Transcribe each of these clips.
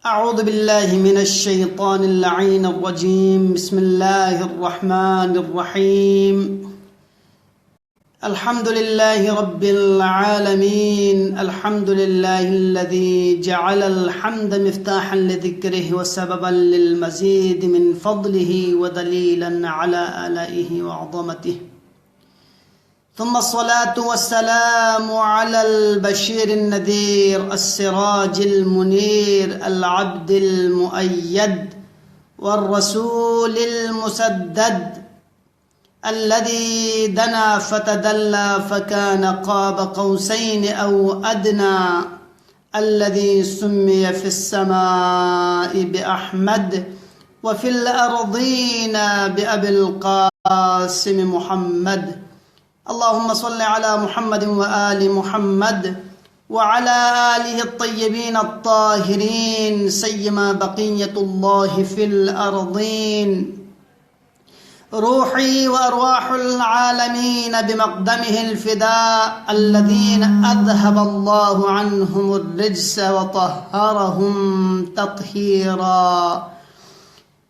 أعوذ بالله من الشيطان اللعين الرجيم. بسم الله الرحمن الرحيم. الحمد لله رب العالمين. الحمد لله الذي جعل الحمد مفتاحا لذكره وسببا للمزيد من فضله ودليلا على آلائه وعظمته. ثم الصلاة والسلام على البشير النذير السراج المنير العبد المؤيد والرسول المسدد الذي دنا فتدلى فكان قاب قوسين أو أدنى، الذي سمي في السماء بأحمد وفي الأرضين بأبي القاسم محمد. اللهم صل على محمد وآل محمد وعلى آله الطيبين الطاهرين، سيما بقية الله في الأرضين. روحي وأرواح العالمين بمقدمه الفداء، الذين أذهب الله عنهم الرجس وطهرهم تطهيرا.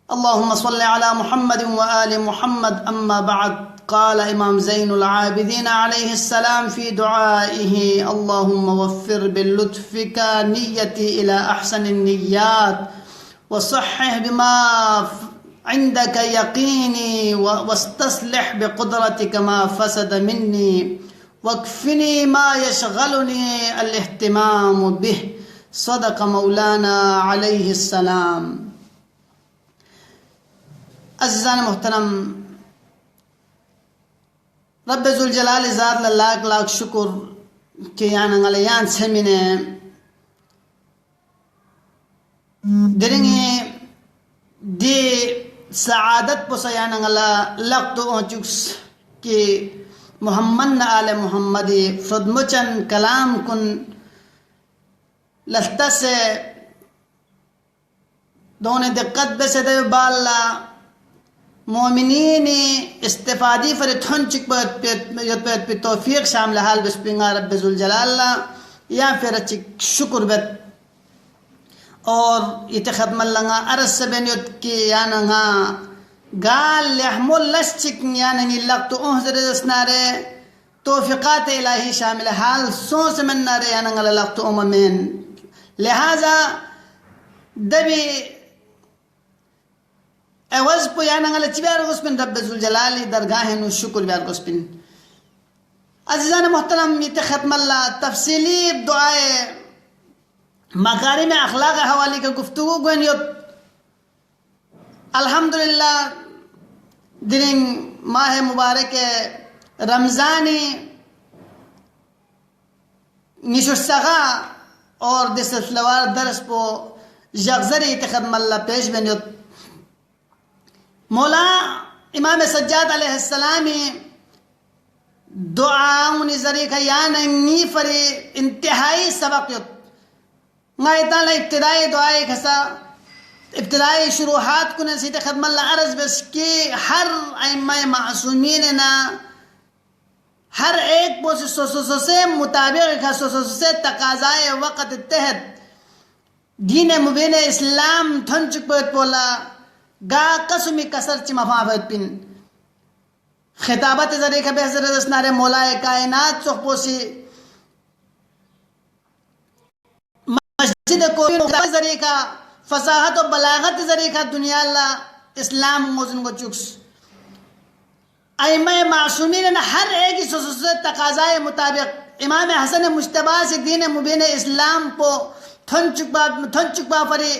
اللهم صل على محمد وآل محمد. أما بعد، قال امام زين العابدين عليه السلام في دعائه: اللهم وفر بلطفك نيتي إلى أحسن النيات، وصحح بما عندك يقيني، واستصلح بقدرتك ما فسد مني، واكفني ما يشغلني الاهتمام به. صدق مولانا عليه السلام. عزیزان محترم، رب ذوالجلال ذات لاکھ لاکھ شکر کہ یعنی غلیان سمینه درنگی دی سعادت پس یعنی غلا لقت اونچکس کہ محمد آل محمد فدمچن کلام کن لفتا سے دون دقت بس دے بالا مومنین استفادی فر تھن چک پہ توفیق شامل حال بس پنگا رب ذوالجلال یا پھر چک شکر بت اور یہ ختم لنگا ارس سبنیت کی یا نگا گال لحمل لشچک یا نگی لقت احضر دسنارے توفیقات الہی شامل حال سوس من نارے یا نگا لقت اممین. لہذا دبی عوض پو یا نگل چی بیار گسپن رب ذوالجلالی درگاہ نو شکر بیار گسپن. عزیزان محترم، یہ ختم اللہ تفصیلی دعائے مکارم اخلاق حوالی کا گفتگو گوینیت. الحمدللہ درنگ ماہ مبارک رمضانی نشستغا اور دسلوار درس پو جغزری ختم اللہ پیش بینیت. مولا امام سجاد علیہ السلام دعاؤں ذریعہ یعنی فری انتہائی سبق یت غایتانا ابتدائی دعائی کھسا ابتدائی شروحات کنے سیتے خدم اللہ عرض بس کہ ہر ائمہ معصومین نا ہر ایک پوسی سے مطابق سے تقاضائے وقت تحت دین مبین اسلام تھن چک پوت پولا گا قسمی کسر چی مفاوت پن خطابت ذریعہ بحضر رسنار مولائے کائنات چوک پوسی مسجد کو ذریعہ فصاحت و بلاغت ذریعہ دنیا اللہ اسلام موزن کو چکس. ائمہ معصومین ہر ایک سے تقاضائے مطابق امام حسن مجتبی سے دین مبین اسلام کو تھن چکبا فری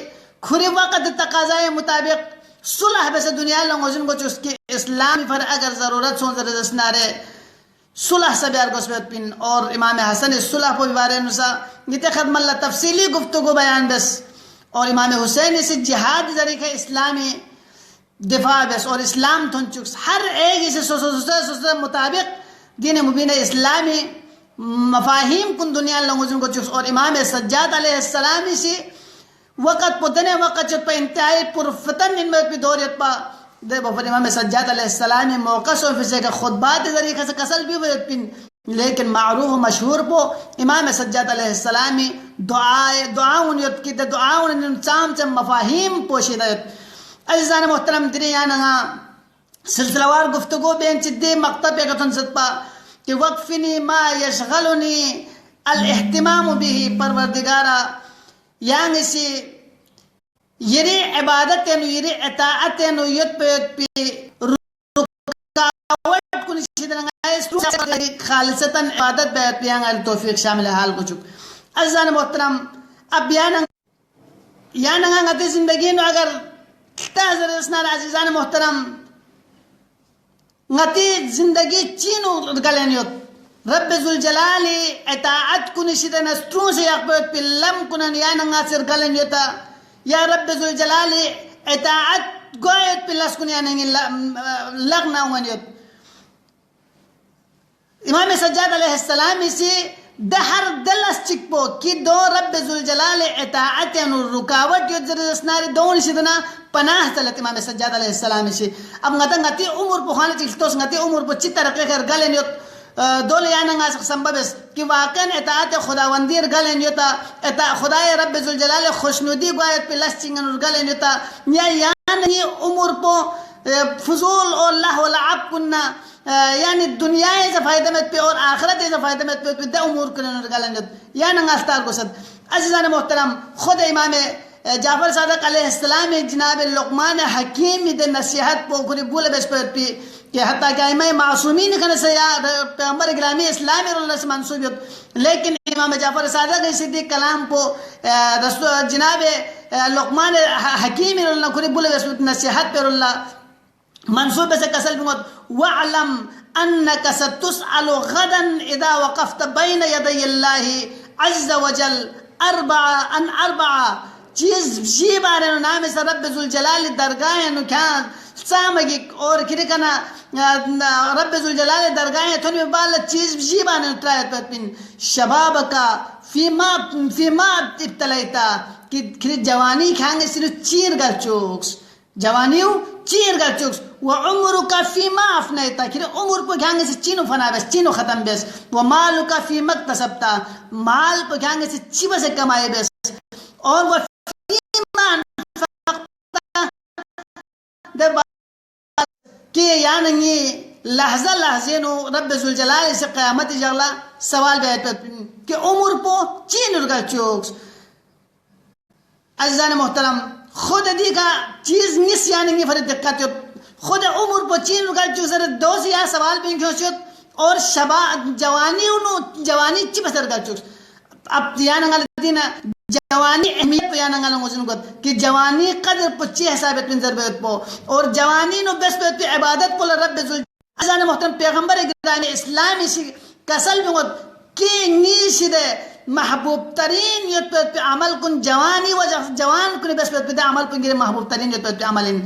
کھری وقت تقاضائے مطابق صلح بس دنیا اللہ موزن کو چکس کی اسلام پر اگر ضرورت سون رسنارے صلح سے بیار گسبت پن. اور امام حسن صلح کو بارے نسا یہ ختم اللہ تفصیلی گفتگو بیان بس. اور امام حسین سے جہاد ذریعہ اسلامی دفاع بس اور اسلام تھن چکس ہر ایک اسے مطابق دین مبین اسلامی مفاہیم کن دنیا اللہ موزن کو چکس. اور امام سجاد علیہ السلامی سے وقت پتنے وقت چت پہ انتہائی پرفتن ان میں پہ دوریت پا دے بفر امام سجاد علیہ السلام موقع سو فسے کا خطبات ذریعہ سے کسل بھی وجد پن لیکن معروف و مشہور پو امام سجاد علیہ السلامی دعاؤن یت کی دعاؤن انسان سے مفاہیم پوشیدہ یت عزیزان محترم تیرے یہاں سلسلہ وار گفتگو بین چدی مکتب کتن ستپا کہ وقفنی ما یشغلنی الاہتمام بھی پروردگارا یعنی سی یری عبادت نو یری اطاعت نو یت پی رکاوٹ کنی شدن خالصتاً عبادت بیت بیان توفیق شامل حال کو چک عزیزان محترم اب یانگا غتی زندگی نو اگر تحضر اسنان عزیزان محترم غتی زندگی چینو گلینیوت رب ذوالجلال اطاعت کنی شدن استرون سے یقبیت پی لم کنن یانگا سر گلینیوتا یا رب ذوالجلال اطاعت گویت پی لس کنی یانگی لغنا ونیوت امام سجاد علیہ السلام اسی دہر دلس چکپو کی دو رب ذوالجلال اطاعت انو رکاوٹ یو زر اسناری دون شدنا پناہ تلت امام سجاد علیہ السلام اسی اب غتی عمر پو خانے چکتوس غتی عمر پو چی ترقی کر گلن یوت دول یاننگا سمبب اس کہ واقعا اطاعت خداوندیر گلن یوتا خدای رب ذوالجلال خوشنودی گوایت پی لس چنگن گلن یوتا یا یعنی عمر پو فضول اور لہو لعب کننا یعنی دنیا سے فائدہ مت پہ اور آخرت سے فائدہ مت پہ دے امور کرنے گلنجت یا نغاستار کو صد عزیزان محترم خود امام جعفر صادق علیہ السلام جناب لقمان حکیم دے نصیحت پو کری بول بس پہ کہ حتیٰ کہ امام معصومین کنے سے یا پیغمبر گرامی اسلامی اللہ سے منصوبیت لیکن امام جعفر صادق صدیق کلام پو جناب لقمان حکیم اللہ کری بول بس پہ نصیحت پر اللہ منصوب سے کسل بمت وَعْلَمْ أَنَّكَ سَتُسْأَلُ غَدًا إِذَا وَقَفْتَ بَيْنَ يَدَيِ اللَّهِ عَزَّ وَجَلْ أَرْبَعَ چیز جی بارے نو نام سے رب ذوالجلال درگاہ نو کھان سامگی اور کرکنا رب ذوالجلال درگاہ تھونی بالا چیز جی بارے نو ترایت پت پن شبابکا فیما ابتلیتا کہ جوانی کھانگے سنو چیر گر چوکس جوانیو چیر گر چوکس وعمرکا فیما افنیتا کہ عمر پو کھانگے سے چینو فنا بیس چینو ختم بیس ومالکا فیما اکتسبتا مال پو کھانگے سے چیبا سے کمائے بیس اور وہ فیما انفقتا دے بات کہ یعنی لحظہ لحظینو رب ذوالجلال سے قیامت جغلا سوال بیت کہ عمر پو چینو گر چوکس عزیزان محترم خود دی کا چیز نس یعنی فرد دقت خود عمر پو چین رکھا جو سر دو سے یا سوال پہ کیوں شد اور جوانی چی بسر کر چوکس اب یاننگا دینا جوانی اہمیت پہ یاننگا لنگوزن کت کہ جوانی قدر پو چی حسابت من ضربت پو اور جوانی نو بس پہ عبادت پو رب ذوالجلال عزیزان محترم پیغمبر گرامی اسلامی سی کسل بھی کت کی نیش دے محبوب ترین یت پہ عمل کن جوانی و جوان کن بس پہ عمل کن گرے محبوب ترین یت پہ عمل ان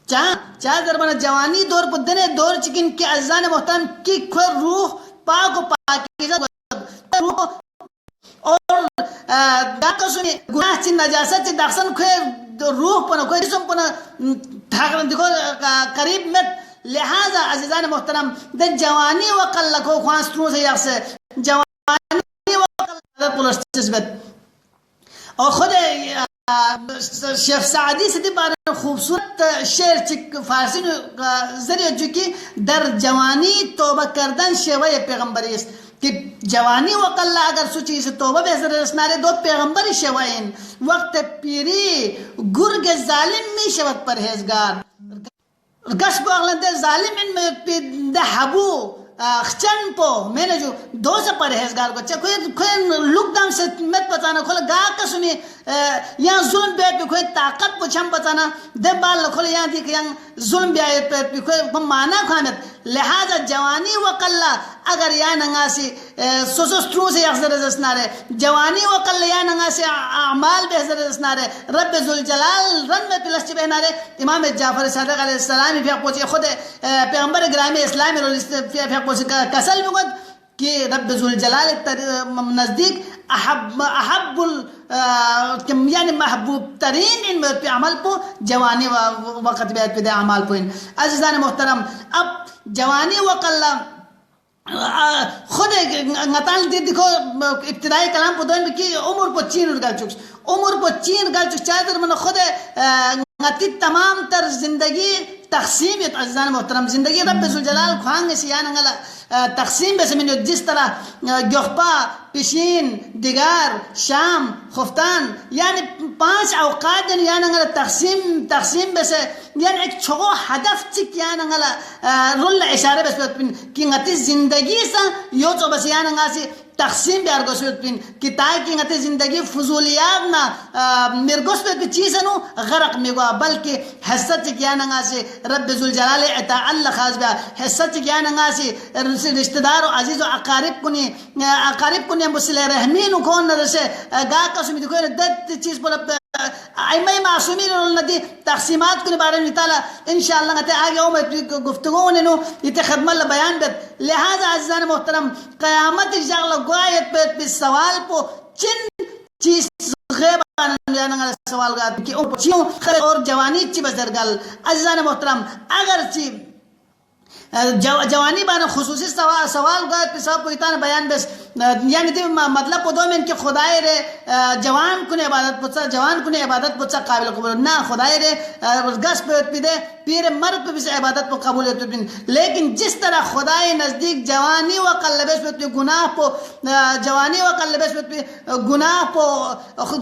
چاہ دربانا جوانی دور پہ دنے دور چکن کی عزیزان محترم کی کھر روح پاک و پاکیزہ روح اور داکہ سنی گناہ چی نجاست چی داکسن کھر روح پنا کوئی رسم پنا دیکھو قریب مت لہذا عزیزان محترم دے جوانی وقل لکھو خوان ستروں سے یقسے جوانی اور خود شیخ سعدی سے بارے خوبصورت شعر چک فارسی ذریعہ جو کی در جوانی توبہ کردن شیوہ پیغمبری است کہ جوانی وقل اگر سوچی سے توبہ بہتر رسنارے دو پیغمبری شیوہ ہیں وقت پیری گرگ ظالم میں شیوت پرہیزگار گشب اغلند ظالم ان میں دہبو خچن پو میں نے جو دو سے پرہیزگار کو چاہ کوئی لک دام سے مت بتانا کھولا گا کا سنی یہاں ظلم بیت پہ کوئی طاقت پو چھم بتانا دے بال کھولا یہاں دی کہ یہاں ظلم بیت پہ کوئی مانا کھانت لہذا جوانی وقلہ اگر یا ننگاسی سوسستروں سے یخزر رسنارے جوانی وقلہ یا ننگاسی اعمال بہزر رسنارے رب ذوالجلال رن میں پلسچ بہنارے امام جعفر صادق علیہ السلامی فیق پوچھے خود پیغمبر گرامی اسلامی فیق پوچھے کسل بھی قد کہ رب ذوالجلال نزدیک احب یعنی محبوب ترین ان میں عمل پو جوانی وقت بیت پہ دے عمال پو ان عزیزان محترم اب جوانی وقلہ خود نتال دي دیکھو ابتدائی کلام کو دوین کی عمر کو چین گل چکس عمر کو چین گل چکس چادر من خود نتی تمام تر زندگی تقسیم یت عزیزان محترم زندگی رب ذوالجلال خواہنگ سیان انگلا تقسیم بس من جس طرح گخپا پیشین دیگار شام خفتان یعنی 5 اوقات یعنی انگلا تقسیم بس یعنی ایک چھو ہدف چک یعنی انگلا رول اشارہ بس کی نتی زندگی سا یو تو بس یعنی انگلا سی تقسیم بیار گوشت پین کہ تاکہ نتی زندگی فضولیات نہ مرگوش پہ چیزنو غرق میگوا بلکہ حصہ چکیا نگا سے رب ذوالجلال عطا اللہ خاص بیا حصہ چکیا نگا سے رشتہ دار و عزیز و اقارب کنی مسئلہ رحمین کون نرسے گا قسمی دکھوئے دت چیز پر ائمہ معصومین ندی تقسیمات کے بارے میں تعالی انشاءاللہ تے آگے او گفتگو نے نو یہ خدمت بیان بت لہذا عزیزان محترم قیامت انشاءاللہ گوایت پہ سوال پو چن چیز غیبان جانا سوال گا کہ او چیوں اور جوانی چی بسر گل عزیزان محترم اگر چی جوانی بارے خصوصی سوال گا صاحب کو اتنا بیان بس یعنی دی مطلب دو میں کہ خدای رے جوان کنے عبادت پوچھا جوان کنے عبادت پوچھا قابل قبول نہ خدای رے گس پہ دے پیر مرد پہ بھی عبادت کو قبول ہے لیکن جس طرح خدای نزدیک جوانی و قلبش پہ گناہ پو جوانی و قلبش پہ گناہ پو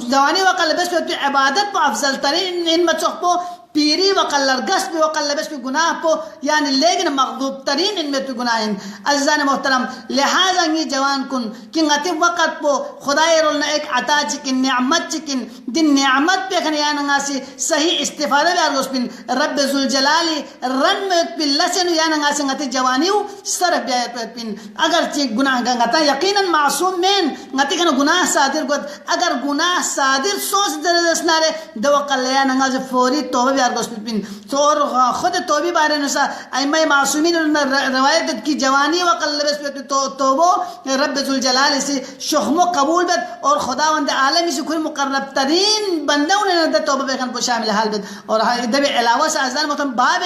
جوانی و قلبش پہ عبادت پو افضل ترین ان مچوق پو پیری و قلرگس پہ و قلبش پہ گناہ پو یعنی لیکن مغضوب ترین ان میں تو گناہ ہیں عزیزان محترم لہذا یہ جوان کن کہ غتی وقت پو خدای رولنا ایک عطا چکن نعمت چکن دن نعمت پہ کھنے یعنی ناسی صحیح استفادہ بیار گوش پن رب ذوالجلالی رن میں پن لسن یعنی ناسی غتی جوانیو صرف بیار پن اگر چک گناہ گنگتا یقینا معصوم مین غتی کھنے گناہ صادر گوت اگر گناہ صادر سوچ درجس نارے دو قلیہ ناسی فوری توبہ بیار گوش پن تو اور خود توبی بارے نسا ائمہ معصومین روایت کی جوانی و قلبش پہ توبو رب ذوالجلال سے شخم و قبول بد اور خداوند عالمی سے کوئی مقرب ترین بندوں نے توبہ بے کو شامل حال بد اور دب علاوہ سے عزیزان محترم باب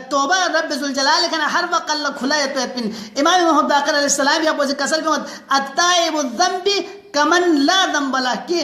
توبہ رب ذوالجلال کنا ہر وقت اللہ کھلا ہے تو امام محمد باقر علیہ السلام یا پوزی کسل پہ التائب الذنب کمن لا ذنب له کہ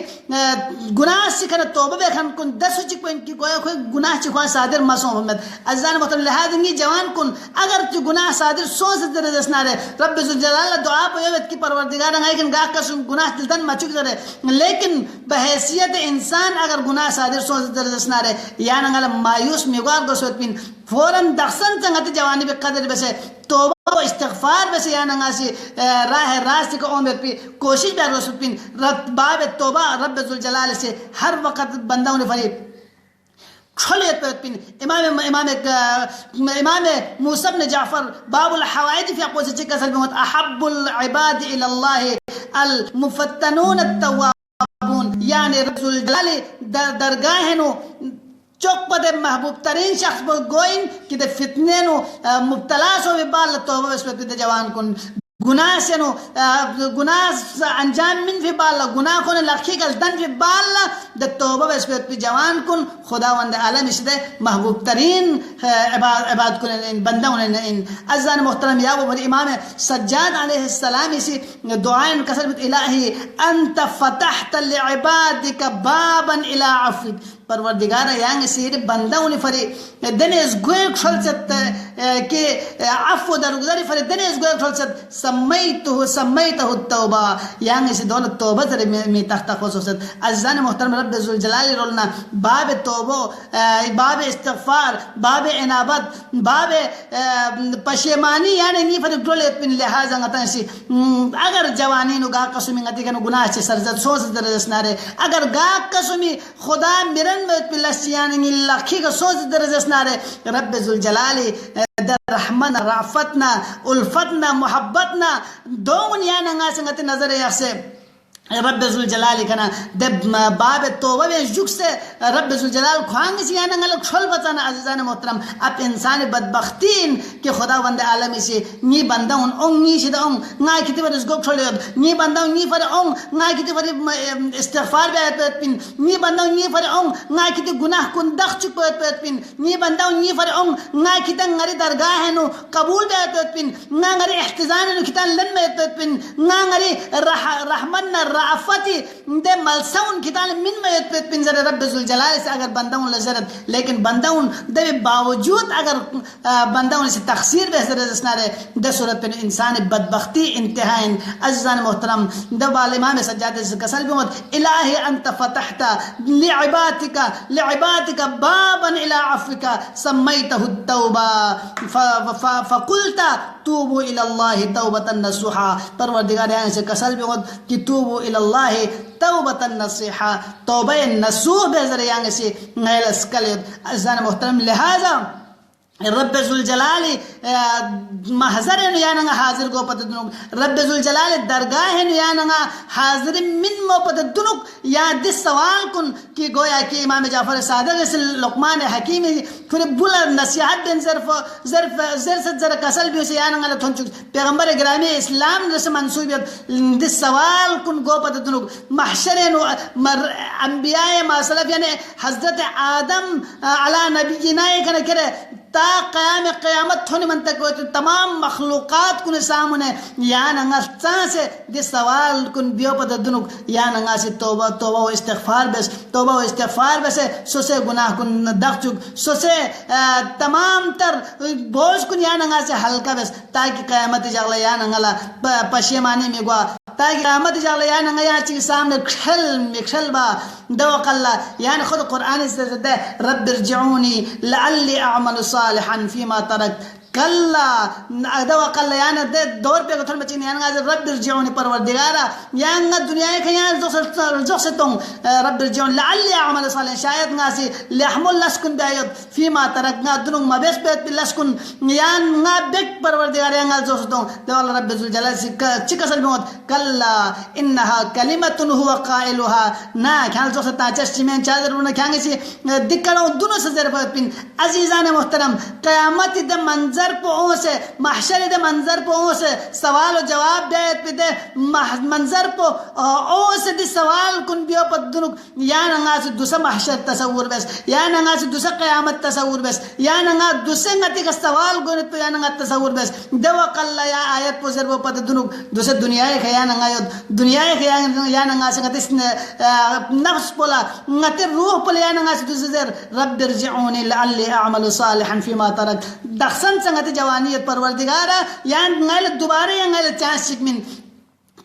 گناہ سے کنا توبہ بے کن 10 چک پن کی کوئی گناہ چ کوئی صادر مسو محمد عزیزان محترم لہذا یہ جوان کن اگر تو گناہ صادر سو سے درجہ نہ رب ذوالجلال دعا پہ کی پروردگار لیکن گاہ قسم گناہ دلتن مچک کرے لیکن بحیثیت انسان اگر گناہ صادر سو سے درجہ نہ یا نہ مایوس میگار گسوت پن فوراً دخسن چنگت جوانی بے قدر بسے توبہ و استغفار بسے یا ننگاسی راہ راست کو عمر پی کوشش بے رسول پین باب توبہ رب ذوالجلال سے ہر وقت بندوں نے فریب کھلیت پہ پین امام موسیٰ بن جعفر باب الحوائد فی اقوی سے چکا سلمی ہوتا احب العباد الاللہ المفتنون التوابون یعنی رب ذوالجلال درگاہ نو چوک پہ دے محبوب ترین شخص پر گوئن کہ دے فتنے نو مبتلا سو بھی بال توبہ اس پہ دے جوان کن گناہ سے نو گناہ انجام من فی بال گناہ کن لکھی گلدن فی بال دے توبہ اس پہ جوان کن خداوند عالم اس دے محبوب ترین عباد کن ان بندوں ان عزیزان محترم یا وہ امام سجاد علیہ السلام اسی دعائیں کسر بیت الہی انت فتحت لعبادک بابا الى عفوک پروردگار یانگ سیر بندوں نے فری دنیز گوئے کھلچت کہ عفو درگزاری فری دنیز گوئے کھلچت سمیتہ التوبہ یانگ سی دون توبہ در میں تخت خصوصت عزیزان محترم رب ذوالجلال رولنا باب توبہ باب استغفار باب انابت باب پشیمانی یعنی نی فری گرولیت پن لحاظا غطا سی اگر جوانی نو گاہ قسمی غطی کنو گناہ چی سرزد سوز درجس نارے اگر گاہ قسمی خدا میرن میں پلسیانی لکھی کا سوز درجس نارے رب ذوالجلالی در رحمن رعفتنا الفتنا محبتنا دون یا ننگا سنگتی نظر یخسے رب ذوالجلال کنا دب باب توبہ میں جک سے رب ذوالجلال خوانگ سے یعنی غلق شل بچانا عزیزان محترم اب انسان بدبختین کہ خدا وند عالمی سے نی بندہ اون نی شد اون نا کتی پر اس گوک چھوڑیت نی بندہ نی فر اون نا کتی پر استغفار بیت پیت پین نی بندہ نی فر اون نا کتی گناہ کن دخ چک پیت پین نی بندہ نی فر اون نا کتی ngari درگاہ ہے نو قبول بیت پیت پین نا ngari احتضان نو کتا لن بیت پیت پین نا ngari رحمن رعفتی دے ملسون کتان من میت پیت پنزر رب ذوالجلال سے اگر بندہون لزرت لیکن بندہون دے باوجود اگر بندہون سے تقصیر بہتر رسنا رہے دے صورت پر انسان بدبختی انتہائن عزیزان محترم دے والامام سجاد سے کسل بیمت الہی انت فتحت لعبادک بابا الى عفوک سمیتہ التوبہ فقلت توبوا الى اللہ توبتا نصوحا پروردگار یہاں سے کسل بیمت کہ توبوا الى اللہ توبتا نصیحا توبہ نصوح بے ذریعہ سے نیل اسکلیت عزیزان محترم لہذا رب ذوالجلال محضر نو حاضر کو پتہ دنک رب ذوالجلال درگاہ نو حاضر من مو پتہ دنک یا دس سوال کن کہ گویا کہ امام جعفر صادق اس لقمان حکیم پھر بلا نصیحت بن ظرف ذرا کسل بھی اسے یانگا لتھن چک پیغمبر گرامی اسلام رس منصوبیت دس سوال کن گو پتہ دنک محشر نو انبیاء ماسلف یعنی حضرت آدم علی نبینا کنا کرے تا قیام قیامت تھونی من تک تمام مخلوقات کن سامنے یا ننگا سے دی سوال کن بیو پتہ دنک یا ننگا سے توبہ و استغفار بس سو سے گناہ کن دخ چک سو سے تمام تر بوجھ کن یا ننگا سے ہلکا بس تاکہ قیامت جاگلا یا ننگا پشیمانی میں گوا تاکہ قیامت جاگلا یا ننگا یا چیز سامنے کھل با دوق اللہ یعنی خود قرآن سے دے رب ارجعونی لعلی اعمل صالحا فیما ترکت کلا دوق اللہ یعنی دے دور پہ گتھر بچین یعنی رب ارجعونی پروردگارا یعنی دنیا کے یعنی رجوع سے تم رب ارجعونی لعلی اعمل صالحا شاید ناسی لحمل لسکن بیعید فیما ترکنا دنوں مبیس بیت پی لسکن یعنی نا بیک پروردگار یعنی رجوع سے تم دو اللہ رب ذوالجلال سے چکسل بیموت کلا انہا کلمتن ہوا قائلها نا کھانا جو ستا چشتی میں چادر رونا کھانگی سی دکھنوں دونوں سے زیر پہت پین عزیزان محترم قیامت دے منظر پہوں سے محشر دے منظر پہوں سے سوال و جواب بیت پہ دے منظر پہوں سے دے سوال کن بیو پت دنک یا ننگا سے دوسا محشر تصور بس یا ننگا سے دوسا قیامت تصور بس یا ننگا دوسے نتی کا سوال گونت پہ یا ننگا تصور بس دو قلع یا آیت پہ زر پت دنک دوسے دنیا ایک یا ننگا دنیا ایک یا ننگا سے نتی نفس پولا نتی روح پولا یا ننگا سے دوسے زر رب ارجعونی لعلی اعمل صالحا فیما ترک دخصن سنگت جوانیت پروردگارا یا نگل دوبارہ یا نگل چانس چکمن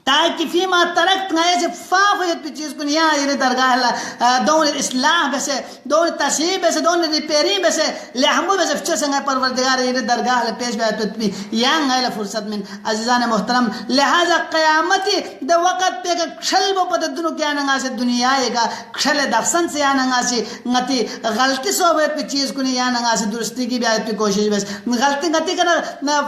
تاکہ فیما ترکت نگل سے فافیت پی چیز کن یہاں یہ درگاہ اللہ دون اصلاح بسے دون تصحیح بسے دون ریپیری بسے لحمو بسے فچو سنگل پروردگارا یہ درگاہ اللہ پیش بیت پی یا نگل فرصت من عزیزان محترم لہذا قیامتی دا وقت پہ کھل بو پتہ دنو کیا نگا سے دنیا کا کھل دخصن سے یا نگا سے نتی غلطی صحبت پہ چیز کنی یا نگا سے درستی کی بیت پی کوشش بس غلطی نتی کنا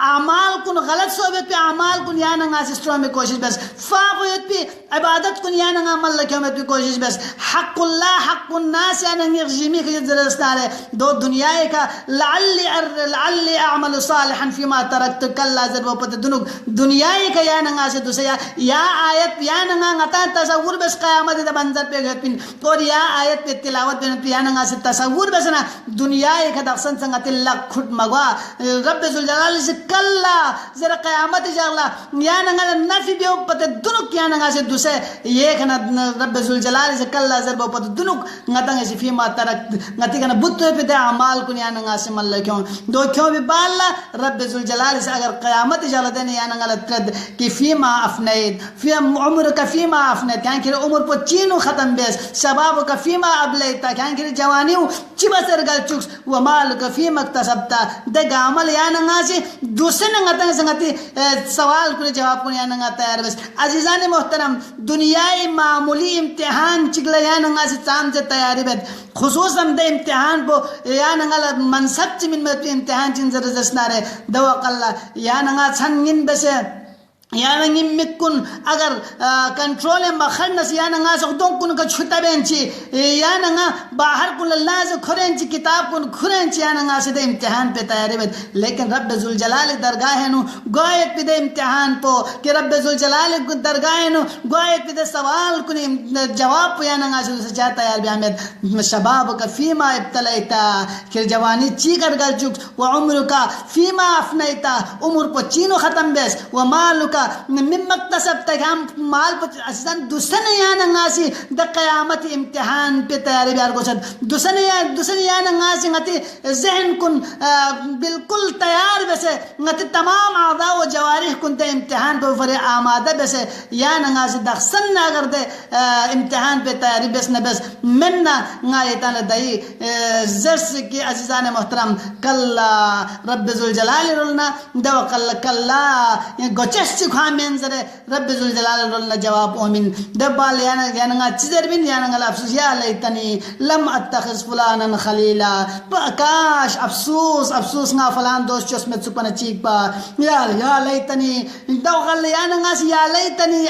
اعمال کن غلط صحبت پہ اعمال کن یا نگا سے سٹروں میں کوشش بس فاقویت پی عبادت کن یا نگا عمل لکھوں میں پی کوشش بس حق اللہ حق الناس یا نگا غزیمی کی درستہ رہے دو دنیا کا لعلی اعمل صالحا فیما ترکت کلا ذر و پتہ دنو دنیا کا یا نگا سے دوسرے یا آیت یا نگا غطا تصور بس قیامت دا منظر پہ گھت پین اور یا آیت پہ تلاوت پہ یا نگا سے تصور بس نا دنیا ایک دخصن سنگت اللہ کھٹ مگوا رب ذوالجلال سے کلا ذرا قیامت جاگلا یا نگا نفی بیو پتہ دنک یا نگا سے دوسرے یہ کنا رب ذوالجلال سے کلا ذر و پتہ دنک غطا سے فیما ترک غطی کنا بطوے پہ دے عمال کن یا نگا سے مل کیوں دو کیوں بھی بالا رب ذوالجلال سے اگر قیامت جاگلا دینے یا نگا لترد کہ فیما افنید عمر کا فیما افنید کہیں کہ عمر پہ چینو ختم بیس شباب کا فیما ابلیتا کہیں کہ جوانیو چی بسر گل چکس ومال کا فیما اکتسبتا دے گامل یا نگا سے دوسرے نگا تنگ سنگتی سوال کنے جواب کنے یا نگا تیار بس عزیزان محترم دنیای معمولی امتحان چکلا یا نگا سے چام سے تیاری بیت خصوصاً دے امتحان پو یا نگا منصب چی من مدپی امتحان چین زرزسنا رہے دو اقلا یا نگا چھنگن بسے یعنی مکن اگر کنٹرول مخنس یعنی سخدون کن کا چھتا بینچی یعنی باہر کن اللہ سے کھرینچی کتاب کن کھرینچی یعنی سیدھے امتحان پہ تیاری بیت لیکن رب ذوالجلال درگاہ نو گوایت پہ دے امتحان پو کہ رب ذوالجلال درگاہ نو گوایت پہ دے سوال کن جواب پہ یعنی سیدھے چاہ تیار بیامید شباب کا فیما ابتلیتا کہ جوانی چی کر گل چک و عمر کا فیما افنیتا عمر پہ چینو ختم بیس و مالو مما اکتسبت کہ ہم مال پر اساساً دوسرے یعنی ناسی دا قیامت امتحان پہ تیاری بیار کو چد دوسرے یعنی ناسی غتی ذہن کن بالکل تیار بیسے غتی تمام اعضاء و جوارح کن تے امتحان پہ فری آمادہ بیسے یعنی ناسی دخصن اگر دے امتحان پہ تیاری بیس نبیس مننا غایتان دائی زرس کی عزیزان محترم کلا رب ذوالجلال رولنا دو کلا گوچس خواہ منظر رب ذوالجلال رولنا جواب اومن دبال یعنی چیزر بین یعنی افسوس یا لیتنی لم اتخذ فلانا خلیلا کاش افسوس نا فلان دوست چوس میں چکپنا چیک پا یا لیتنی دو غل یعنی یا لیتنی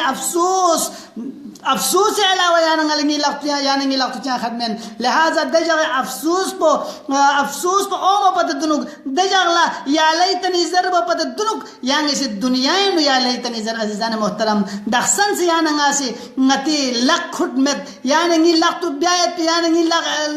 افسوس علاوہ یعنی لفتیاں ختمین لہذا دجاغ افسوس پو اوما پتا دنوک دجاغ لا یا لیتنی ضرب پتا دنوک یعنی سی دنیای نو یا لیتنی ضرب عزیزان محترم دخصن سے یعنی ناسی نتی لق خدمت یعنی لق تو بیایت یعنی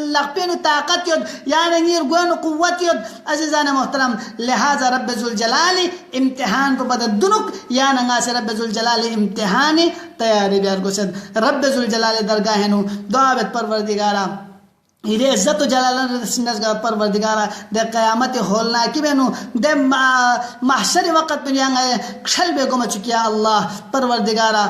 لق پینو طاقت یود یعنی گوینو قوت یود عزیزان محترم لہذا رب ذوالجلالی امتحان پو پتا دنوک یعنی ناسی رب ذوالجلالی امتحانی تیاری بیار کو سد رب ذوالجلال درگاہ نو دعا بیت پروردگارا یہ عزت و جلال نزگار پروردگارا دے قیامت ہولنا کی بینو دے محشر وقت میں یہاں کھل بے گم چکیا اللہ پروردگارا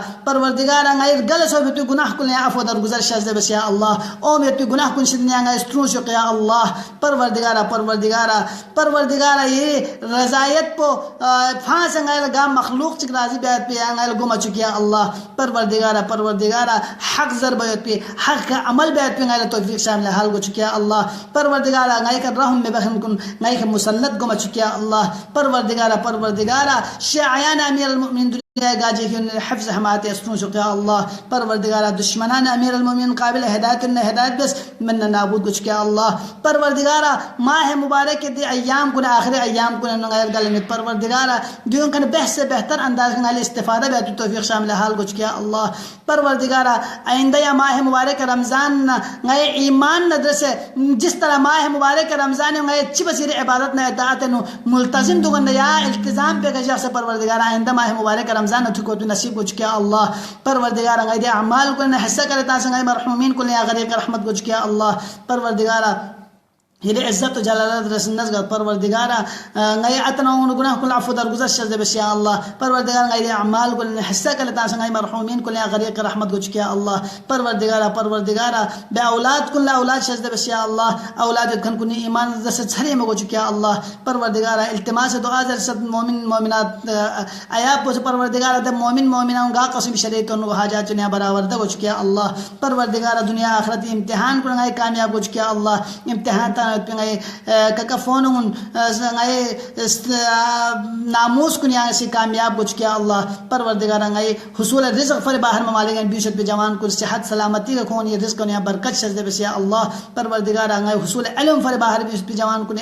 غیر گلس ہو بیتو گناہ کن یا عفو در گزر شازدے بس یا اللہ او بیتو گناہ کن شدنی یہاں استرون شک یا اللہ پروردگارا یہ رضایت پو پھانس غیر گام مخلوق چک راضی بیت پہ یہاں غیر گم چکیا اللہ پروردگارا حق ضرب بیت پہ حق کا عمل بیت پہ غیر توفیق شامل حال گو چکیا اللہ پروردگارا غیر کر رحم میں بخن کن غیر مسلط گم چکیا اللہ پروردگارا شیعیان امیر المؤمنین گاجی کی حفظ حمایت اسرون شکیا اللہ پروردگارا دشمنان امیر المومنین قابل ہدایت ہدایت بس من نابود کچھ کیا اللہ پروردگارا ماہ مبارک دی ایام کن آخر ایام کن غیر گلمت پروردگارا دیون کن بہت سے بہتر انداز کن استفادہ بیت توفیق شامل حال کچھ کیا اللہ پروردگارا آئندہ یا ماہ مبارک رمضان غیر ایمان ندرسے جس طرح ماہ مبارک رمضان غیر چی بسیر عبادت نہ اطاعت ملتزم دو گن یا التزام پہ گجا سے پروردگارا آئندہ ماہ مبارک رمضان تو نصیب کو چکیا اللہ پروردگارا غیر اعمال کو حصہ کرے تا سنگے مرحومین کو یا غریق رحمت کو چکیا اللہ پروردگارا یہ عزت و جلالت رسن نزگت پروردگارا غیر اتناون گناہ کل عفو در گزر شد بس یا اللہ پروردگارا غیر اعمال کو حصہ کرے تا سنگے مرحومین کو یا غریق رحمت کو چکیا اللہ پروردگارا بے اولاد کل اولاد شد بس یا اللہ اولاد کن کن ایمان دس چھری میں کو چکیا اللہ پروردگارا التماس دعا در صد مومن مومنات آیا پوچھ پروردگارا دے مومن مومنان گا قسم شریعتن و حاجات نے برابر دے کو چکیا اللہ پروردگارا دنیا آخرت امتحان کو غیر کامیاب کو چکیا اللہ امتحان تا ککفونون ناموس کن یہاں سے کامیاب کچھ کیا اللہ پروردگارا غیر حصول رزق فر باہر ممالک بیشت پہ جوان کو صحت سلامتی کا کون یہ رزق یہاں برکت شزدے بس یا اللہ پروردگارا غیر حصول علم فر باہر بیشت پہ جوان کو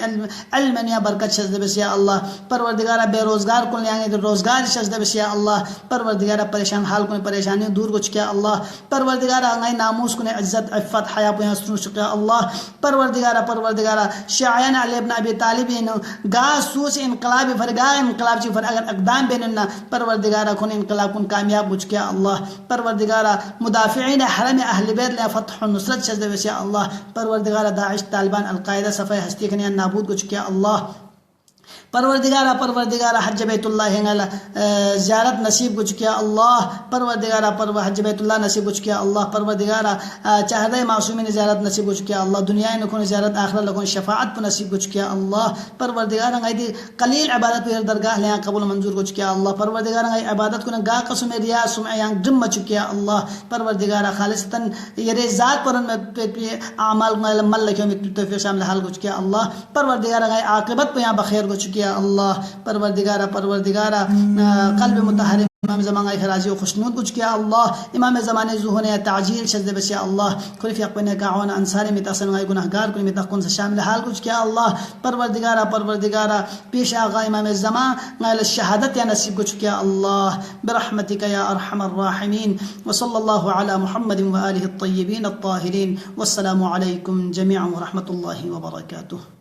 علم یہاں برکت شزدے بس یا اللہ پروردگارا بے روزگار کو یہاں روزگار شزدے بس یا اللہ پروردگارا پریشان حال کو پریشانی دور کچھ کیا اللہ پروردگارا غیر ناموس کو عزت عفت حیا پہ سن شکر اللہ پروردگارا شیعیان علی ابن ابی طالب گا سوس انقلاب فرگا انقلاب چی فر اگر اقدام بیننا پروردگارا کن انقلاب کن کامیاب بچ کیا اللہ پروردگارا مدافعین حرم اہل بیت لیا فتح و نصرت شزد وسیا اللہ پروردگارا داعش طالبان القاعدہ صفحہ ہستی کنیا نابود کچھ کیا اللہ پروردگارا حج بیت اللہ زیارت نصیب کو چکیا اللہ پروردگارا حج بیت اللہ نصیب کو چکیا اللہ پروردگارا چاہدہ معصومین زیارت نصیب کو چکیا اللہ دنیا نکون زیارت آخرت لکون شفاعت پر نصیب کو چکیا اللہ پروردگارا غیدی قلیل عبادت پر درگاہ لیاں قبول منظور کو چکیا اللہ پروردگارا غیر عبادت کو گا قسم ریا سمعیاں جم چکیا اللہ پروردگارا خالصتاً یہ ذات پر اعمال مل لکھوں میں توفیق شامل حال کو چکیا اللہ پروردگارا غیر عاقبت پر یہاں بخیر کو چکیا کیا اللہ پروردگارہ قلب متحرم امام زمان راضی و خوشنود کچھ کیا اللہ امام زمان ظہور تعجیل شد بس یا اللہ خلف یقین کعون انصار متاثر گناہگار کو متقن سے شامل حال کچھ کیا اللہ پروردگارہ پیش آغا امام زمان غیر شہادت یا نصیب کچھ کیا اللہ برحمتک یا ارحم الراحمین وصلی اللہ علی محمد و آلہ الطیبین الطاہرین والسلام علیکم جميعا ورحمۃ اللہ وبرکاتہ.